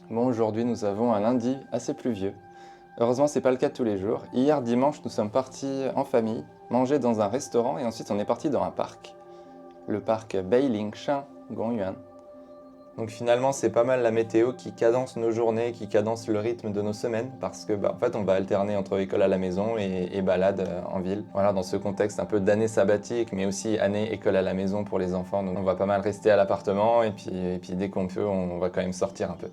Bon, aujourd'hui nous avons un lundi assez pluvieux. Heureusement, c'est pas le cas de tous les jours. Hier dimanche, nous sommes partis en famille, manger dans un restaurant et ensuite on est parti dans un parc. Le parc Beilingshan Gongyuan. Donc finalement, c'est pas mal la météo qui cadence nos journées, qui cadence le rythme de nos semaines parce que en fait, on va alterner entre école à la maison et balade en ville. Voilà, dans ce contexte un peu d'année sabbatique, mais aussi année école à la maison pour les enfants. Donc on va pas mal rester à l'appartement et puis dès qu'on peut, on va quand même sortir un peu.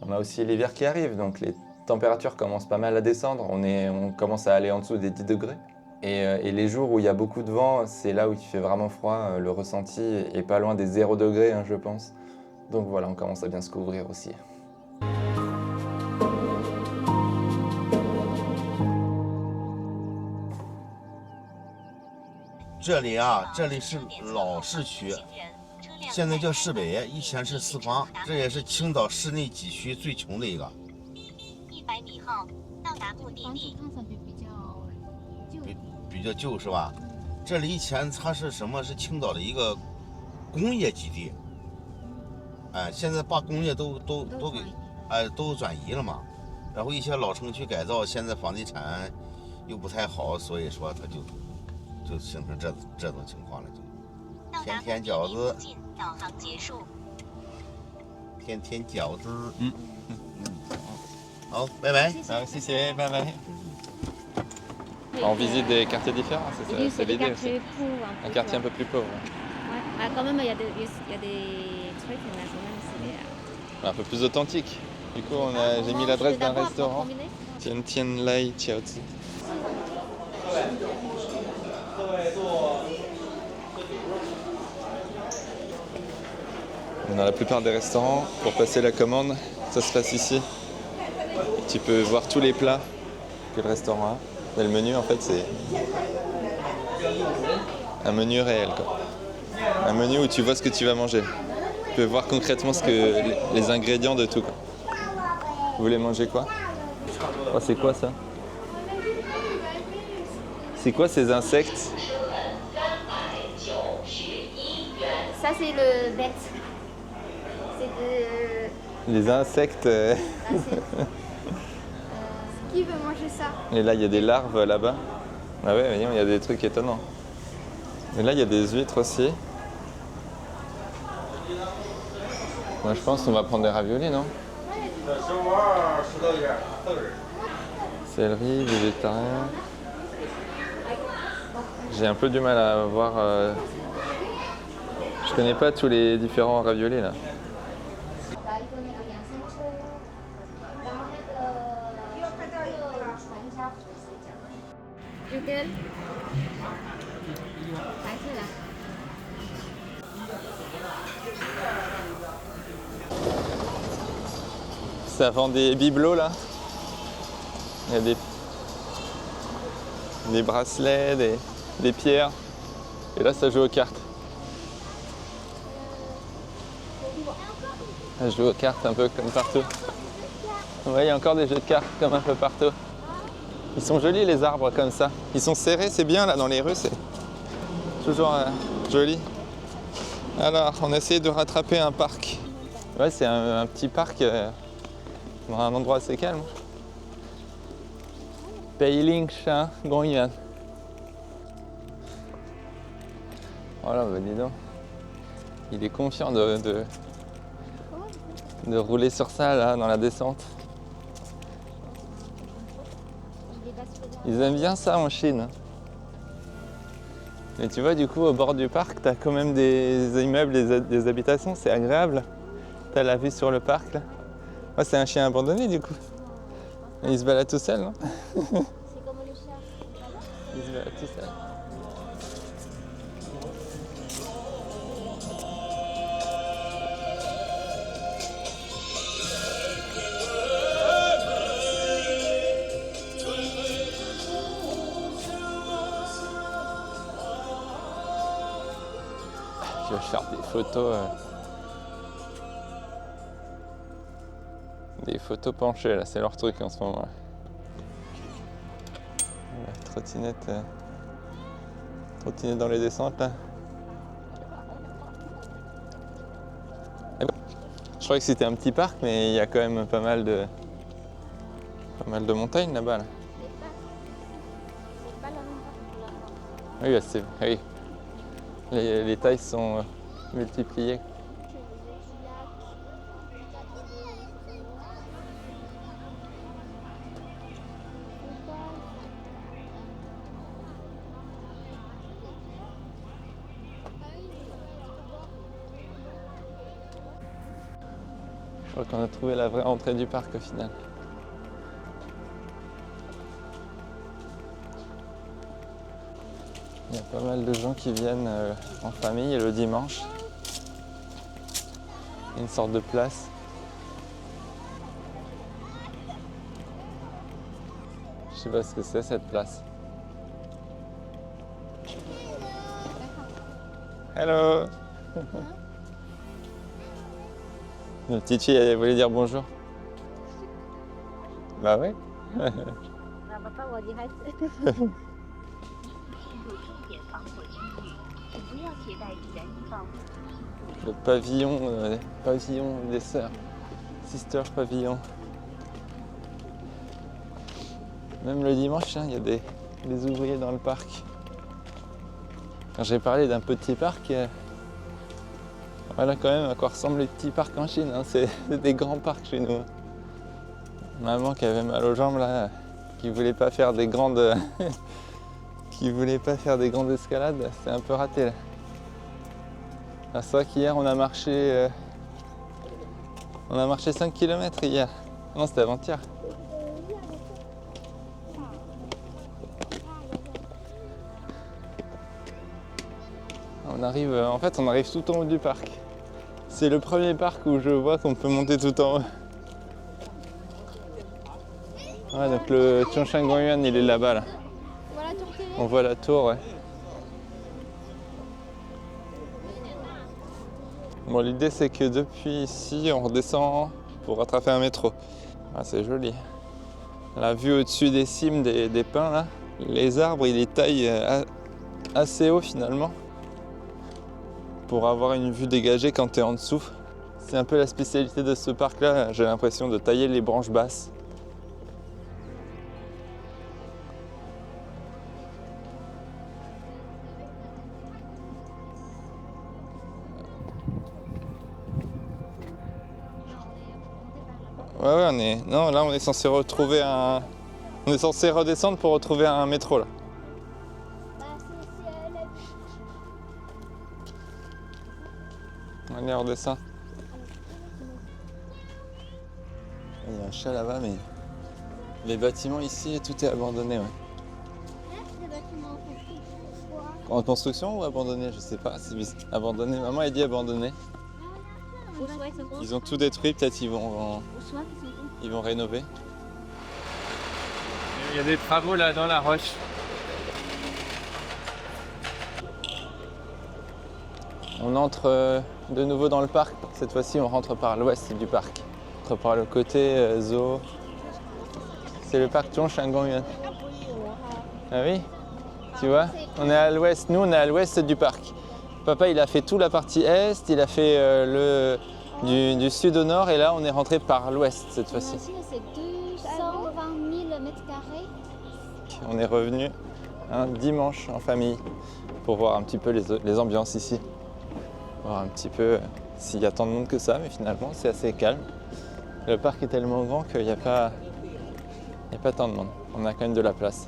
On a aussi l'hiver qui arrive, donc les températures commencent pas mal à descendre. On commence à aller en dessous des 10 degrés. Et les jours où il y a beaucoup de vent, c'est là où il fait vraiment froid. Le ressenti est pas loin des 0 degrés, je pense. Donc voilà, on commence à bien se couvrir aussi. 这里啊，这里是老市区，现在叫市北，以前是四方，这也是青岛市内几区最穷的一个。100米后到达目的地。看上去比较旧是吧？这里以前它是什么？是青岛的一个工业基地。哎，现在把工业都给都转移了嘛。然后一些老城区改造，现在房地产又不太好，所以说它就形成这种情况了。就天饺子，导航结束。天饺子，好，拜拜。好，谢谢，拜拜。On visite des quartiers différents, c'est l'idée aussi. Un quartier un peu plus pauvre. Ouais. Quand même, il y a des trucs, mais quand même, c'est Un peu plus authentique. Du coup, j'ai mis l'adresse d'un restaurant. Tian Tian Lai Chiaozi. Dans la plupart des restaurants, pour passer la commande, ça se passe ici. Et tu peux voir tous les plats que le restaurant a. Et le menu, en fait, c'est un menu réel, quoi. Un menu où tu vois ce que tu vas manger. Tu peux voir concrètement les ingrédients de tout, quoi. Vous voulez manger quoi? Oh, c'est quoi ça? C'est quoi ces insectes? Ça, c'est le bête. C'est de... Les insectes. Qui veut manger ça? Et là, il y a des larves là-bas. Ah ouais, voyons, il y a des trucs étonnants. Et là, il y a des huîtres aussi. Moi, je pense qu'on va prendre des raviolis, non? Céleri, végétarien. J'ai un peu du mal à voir. Je connais pas tous les différents raviolis là. Lequel? Là. Ça vend des bibelots là. Il y a des bracelets, des pierres. Et là, ça joue aux cartes. Ça joue aux cartes un peu comme partout. Ouais, il y a encore des jeux de cartes comme un peu partout. Ils sont jolis les arbres comme ça. Ils sont serrés, c'est bien là dans les rues, c'est toujours joli. Alors, on a essayé de rattraper un parc. Ouais, c'est un petit parc dans un endroit assez calme. Beilingshan Gongyuan. Voilà, bah dis donc. Il est confiant de rouler sur ça là dans la descente. Ils aiment bien ça en Chine. Mais tu vois, du coup, au bord du parc, tu as quand même des immeubles, des habitations, c'est agréable. Tu as la vue sur le parc là. Ouais, c'est un chien abandonné du coup. Il se balade tout seul, non? C'est comme le chat. Il se balade tout seul. Je vais faire des photos. Des photos penchées là, c'est leur truc en ce moment. La trottinette dans les descentes là. Je croyais que c'était un petit parc, mais il y a quand même pas mal de montagnes là-bas. Là. C'est pas le même parc que là-bas. Oui, oui. Les tailles sont multipliées. Je crois qu'on a trouvé la vraie entrée du parc au final. Il y a pas mal de gens qui viennent en famille le dimanche. Une sorte de place. Je sais pas ce que c'est cette place. Hello. La petite fille, elle voulait dire bonjour. Bah oui. Papa, on dit Le pavillon des sœurs. Sister pavillon. Même le dimanche, il y a des ouvriers dans le parc. Quand j'ai parlé d'un petit parc, voilà quand même à quoi ressemblent les petits parcs en Chine. Hein. C'est des grands parcs chez nous. Maman qui avait mal aux jambes là, qui voulait pas faire des grandes, escalades, c'est un peu raté là. Ah, c'est vrai qu'hier on a marché 5 km hier. Non, c'était avant-hier. On arrive tout en haut du parc. C'est le premier parc où je vois qu'on peut monter tout en haut. Ouais, donc le Zhongshan-Gongyuan, il est là-bas là. Voilà ton télé. On voit la tour, ouais. Bon, l'idée c'est que depuis ici, on redescend pour rattraper un métro. Ah, c'est joli. La vue au-dessus des cimes des pins là, les arbres, ils les taillent assez haut finalement pour avoir une vue dégagée quand tu es en dessous. C'est un peu la spécialité de ce parc là, j'ai l'impression de tailler les branches basses. Ouais, non, là on est censé retrouver un... On est censé redescendre pour retrouver un métro là. Allez, on redescend. Il y a un chat là-bas, mais les bâtiments ici, tout est abandonné. Ouais. Des bâtiments en construction. En construction ou abandonné, je sais pas. C'est abandonné. Maman elle dit abandonné. Ils ont tout détruit, peut-être ils vont rénover. Il y a des travaux là dans la roche. On entre de nouveau dans le parc. Cette fois-ci, on rentre par l'ouest du parc. On rentre par le côté zoo. C'est le parc Zhongshan-Gongyuan. Ah oui? Tu vois? On est à l'ouest. Nous, on est à l'ouest du parc. Papa, il a fait toute la partie est. Il a fait du sud au nord. Et là, on est rentré par l'ouest cette fois-ci. C'est 220 000 mètres carrés. On est revenu un dimanche en famille pour voir un petit peu les ambiances ici. Voir un petit peu s'il y a tant de monde que ça, mais finalement c'est assez calme. Le parc est tellement grand qu'il n'y a pas tant de monde. On a quand même de la place.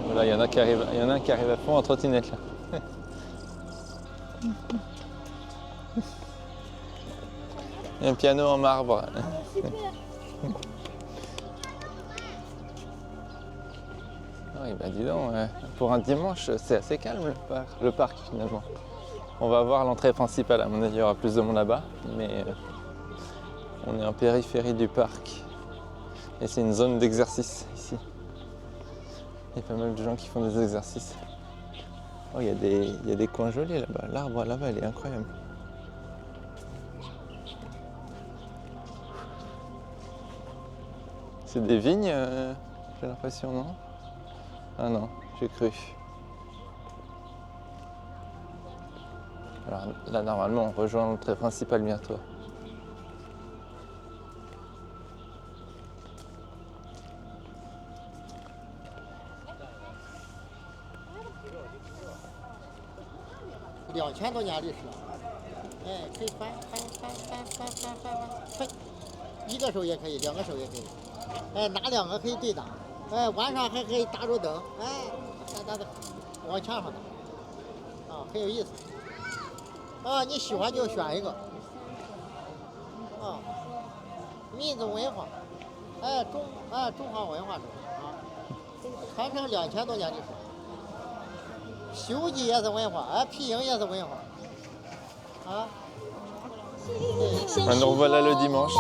Voilà, il y en a un qui arrive à fond en trottinette là. Il y a un piano en marbre. Oui, bah dis donc, pour un dimanche, c'est assez calme le parc finalement. On va voir l'entrée principale, à mon avis, il y aura plus de monde là-bas, mais on est en périphérie du parc. Et c'est une zone d'exercice ici. Il y a pas mal de gens qui font des exercices. Oh, il y a des coins jolis là-bas. L'arbre là-bas, il est incroyable. C'est des vignes, j'ai l'impression, non? Ah non, j'ai cru. Alors là, normalement, on rejoint l'entrée principale bientôt.2000多年历史，哎，可以翻，一个手也可以，两个手也可以，哎，拿两个可以对打，哎，晚上还可以打着灯，哎，打往墙上打，啊，很有意思，啊，你喜欢就选一个，啊，民族文化，哎，中华文化中啊，传承2000多年历史。修机也是文化，皮影也是文化，啊。Donc voilà le dimanche.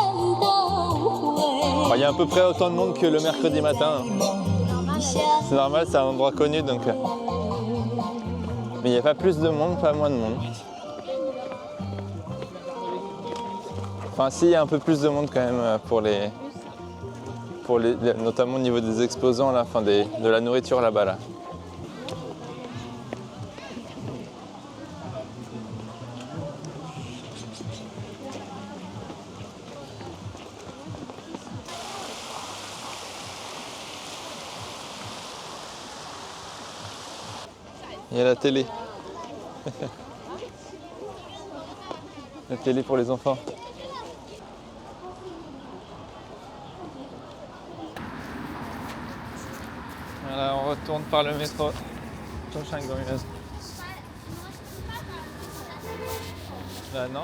Il y a à peu près autant de monde que le mercredi matin. C'est normal, c'est un endroit connu donc. Mais il n'y a pas plus de monde, pas moins de monde. Enfin, si, il y a un peu plus de monde quand même notamment au niveau des exposants, là, enfin de la nourriture là-bas. Là. Il y a la télé. La télé pour les enfants. Voilà, on retourne par le métro. Là, non.